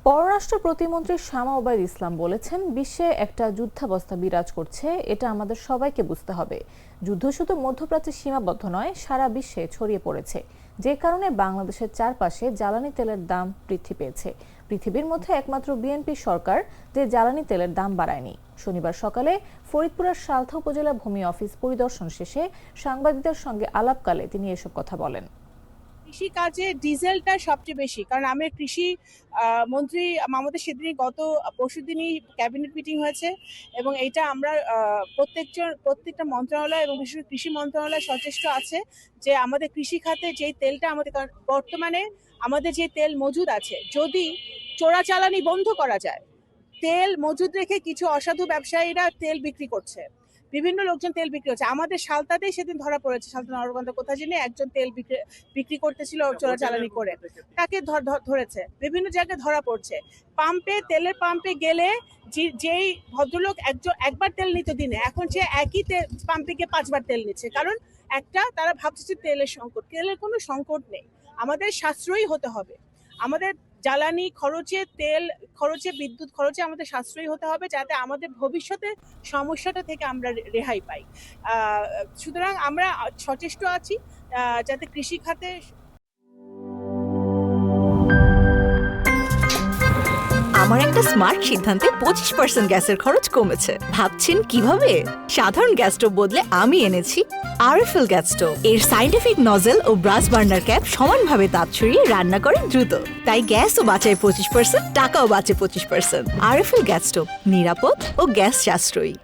পররাষ্ট্র প্রতিমন্ত্রী শামা ওবায়দ ইসলাম বলেছেন, বিশ্বে একটা যুদ্ধাবস্থা বিরাজ করছে, এটা আমাদের সবাইকে বুঝতে হবে। যুদ্ধ শুধু মধ্যপ্রাচ্যে সীমাবদ্ধ নয়, সারা বিশ্বে ছড়িয়ে পড়েছে, যে কারণে বাংলাদেশের চারপাশে জ্বালানি তেলের দাম বৃদ্ধি পেয়েছে। পৃথিবীর মধ্যে একমাত্র বিএনপি সরকার যে জ্বালানি তেলের দাম বাড়ায়নি। শনিবার সকালে ফরিদপুরের সালথা উপজেলা ভূমি অফিস পরিদর্শন শেষে সাংবাদিকদের সঙ্গে আলাপকালে তিনি এসব কথা বলেন। কৃষি কাজে ডিজেলটা সবচেয়ে বেশি, কারণ আমি কৃষি মন্ত্রী আমাদের সেদিনই গত পরশুদিনই ক্যাবিনেট মিটিং হয়েছে এবং এইটা আমরা প্রত্যেকটা মন্ত্রণালয় এবং বিশেষ করে কৃষি মন্ত্রণালয় সচেষ্ট আছে যে আমাদের কৃষি খাতে যেই তেলটা আমাদের বর্তমানে আমাদের যে তেল মজুদ আছে, যদি চোরাচালানি বন্ধ করা যায়, তেল মজুদ রেখে কিছু অসাধু ব্যবসায়ীরা তেল বিক্রি করছে, বিভিন্ন লোকজন তেল বিক্রি হচ্ছে। আমাদের সালতাতেই সেদিন ধরা পড়েছে, সালতা নরগন্ধা কোথায় জানি একজন তেল বিক্রি করতেছিল চোরাচালানি করে, তাকে ধরেছে। বিভিন্ন জায়গায় ধরা পড়ছে। তেলের পাম্পে গেলে যেই ভদ্রলোক একবার তেল নিত দিনে, এখন সে একই পাম্পে গিয়ে 5বার তেল নিচ্ছে। কারণ তারা ভাবছে যে তেলের কোনো সংকট নেই। আমাদের সাশ্রয়ী হতে হবে। আমাদের জ্বালানি খরচে, তেল খরচে, বিদ্যুৎ খরচে আমাদের সাশ্রয়ী হতে হবে, যাতে আমাদের ভবিষ্যতে সমস্যাটা থেকে আমরা রেহাই পাই। সুতরাং আমরা সচেষ্ট আছি যাতে কৃষি খাতে। আমার একটা স্মার্ট সিদ্ধান্তে 25% গ্যাসের খরচ কমেছে। ভাবছেন কিভাবে? সাধারণ গ্যাস স্টোভ বদলে আমি এনেছি আরএফএল গ্যাস স্টোভ। এর সাইন্টিফিক নজল ও ব্রাস বার্নার ক্যাপ সমানভাবে তাপ ছড়িয়ে রান্না করে দ্রুত, তাই গ্যাসও বাঁচায় 25%, টাকাও বাঁচে 25%। আরএফএল গ্যাস স্টোভ, নিরাপদ ও গ্যাস সাশ্রয়ী।